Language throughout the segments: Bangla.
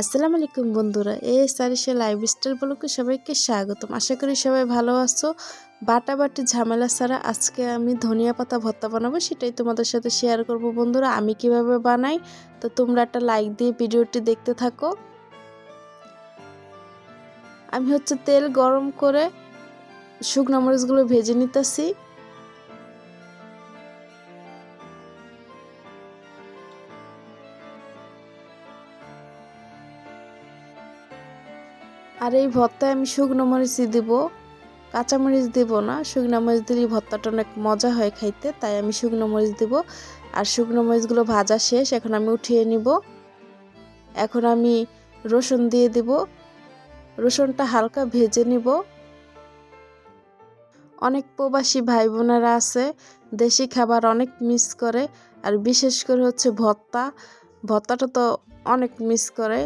আসসালামু আলাইকুম বন্ধুরা, এই সারিসা লাইফস্টাইল ব্লগে সবাইকে স্বাগতম। আশা করি সবাই ভালো আছো। বাটাবাটি ঝামেলা ছাড়া আজকে আমি ধনিয়া পাতা ভর্তা বানাবো, সেটাই তোমাদের সাথে শেয়ার করব বন্ধুরা। আমি কিভাবে বানাই, তো তোমরা একটা লাইক দিয়ে ভিডিওটি দেখতে থাকো। আমি তেল গরম করে শুকনো মরিচগুলো ভেজে নিতেছি। আর এই ভর্তায় আমি শুকনো মরিচই দিব, কাঁচামরিচ দিব না। শুকনো মরিচ দিলে ভর্তাটা অনেক মজা হয় খাইতে, তাই আমি শুকনো মরিচ দিব। আর শুকনো মরিচগুলো ভাজা শেষ, এখন আমি উঠিয়ে নিব। এখন আমি রসুন দিয়ে দিব, রসুনটা হালকা ভেজে নিব। অনেক প্রবাসী ভাই বোনেরা আছে, দেশি খাবার অনেক মিস করে, আর বিশেষ করে ভর্তাটা তো অনেক মিস করে।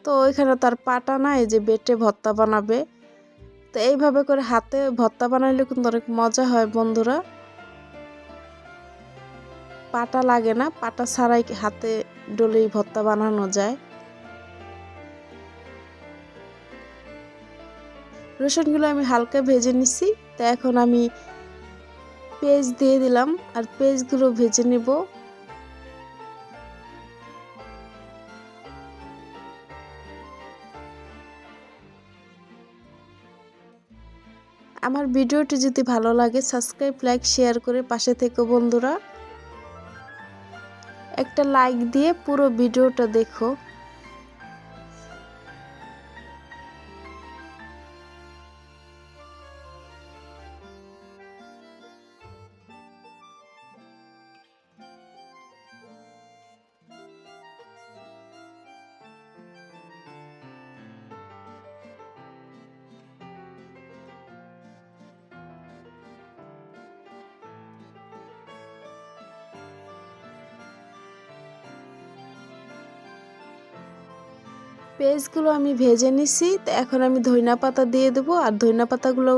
তো ওইখানে তার পাটা নাই যে বেটে ভর্তা বানাবে, তো এইভাবে করে হাতে ভর্তা বানাইলে কিন্তু অনেক মজা হয় বন্ধুরা। পাটা লাগে না, পাটা ছাড়াই হাতে ডলেই ভর্তা বানানো যায়। রসুনগুলো আমি হালকা ভেজে নিছি, তো এখন আমি পেঁয়াজ দিয়ে দিলাম, আর পেঁয়াজগুলো ভেজে নেব। আমার ভিডিওটি যদি ভালো লাগে সাবস্ক্রাইব, লাইক, শেয়ার করে পাশে থেকো বন্ধুরা। একটা লাইক দিয়ে পুরো ভিডিওটা দেখো। পেঁয়াজগুলো আমি ভেজে নিছি, তো এখন আমি ধনিয়া পাতা দিয়ে দেবো। আর ধনিয়া পাতাগুলো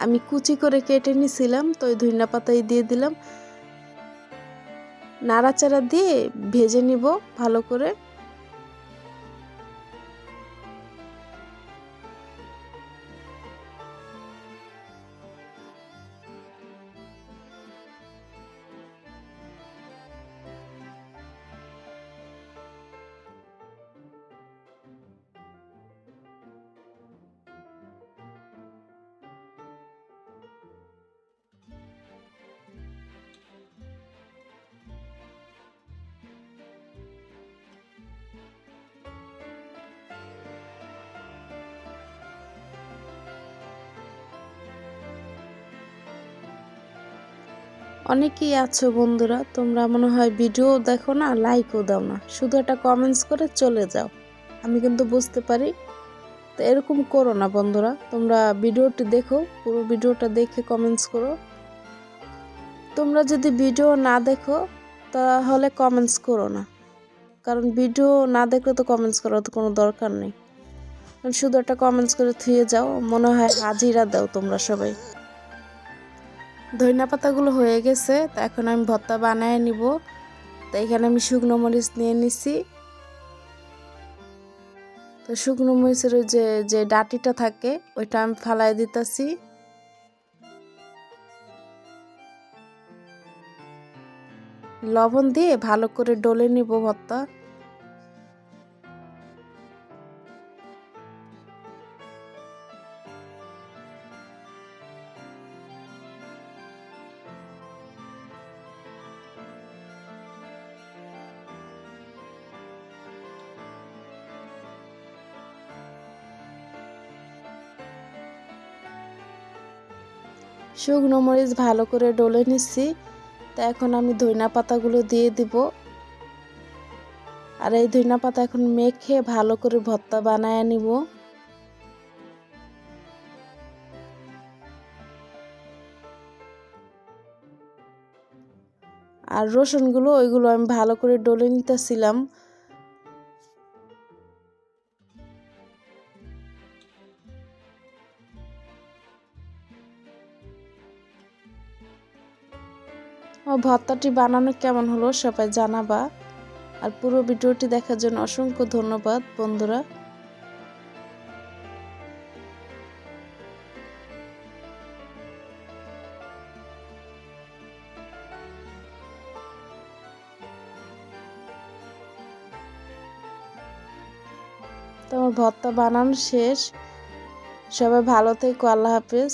আমি কুচি করে কেটে নিছিলাম, তো ওই ধনিয়া পাতাই দিয়ে দিলাম। নাড়াচাড়া দিয়ে ভেজে নিব ভালো করে। অনেকেই আছো বন্ধুরা, তোমরা মনে হয় ভিডিও দেখো না, লাইকও দাও না, শুধু একটা কমেন্টস করে চলে যাও। আমি কিন্তু বুঝতে পারি, তো এরকম করো না বন্ধুরা। তোমরা ভিডিওটি দেখো, পুরো ভিডিওটা দেখে কমেন্টস করো। তোমরা যদি ভিডিও না দেখো তাহলে কমেন্টস করো না, কারণ ভিডিও না দেখলে তো কমেন্টস করার তো কোনো দরকার নেই। শুধু একটা কমেন্টস করে থুয়ে যাও, মনে হয় হাজিরা দাও তোমরা সবাই। ধনিয়া পাতাগুলো হয়ে গেছে, তো এখন আমি ভর্তা বানায় নিব। তো এখানে আমি শুকনো মরিচ নিয়ে নিছি। তো শুকনো মরিচের ওই যে যে ডাটিটা থাকে ওইটা আমি ফালাই দিতেছি। লবণ দিয়ে ভালো করে ডলে নিব ভর্তা। শুকনো মরিচ ভালো করে ডলে নিচ্ছি, তো এখন আমি ধনিয়া পাতাগুলো দিয়ে দিব। আর এই ধনিয়া পাতা এখন মেখে ভালো করে ভর্তা বানায় নিব। আর রসুনগুলো ওইগুলো আমি ভালো করে ডলে নিতেছিলাম। ও ভর্তাটি বানানো কেমন হলো সবাই জানাবা। আর পুরো ভিডিওটি দেখার জন্য অসংখ্য ধন্যবাদ বন্ধুরা। তো আমার ভর্তা বানানো শেষ। সবাই ভালো থেকো, আল্লাহ হাফেজ।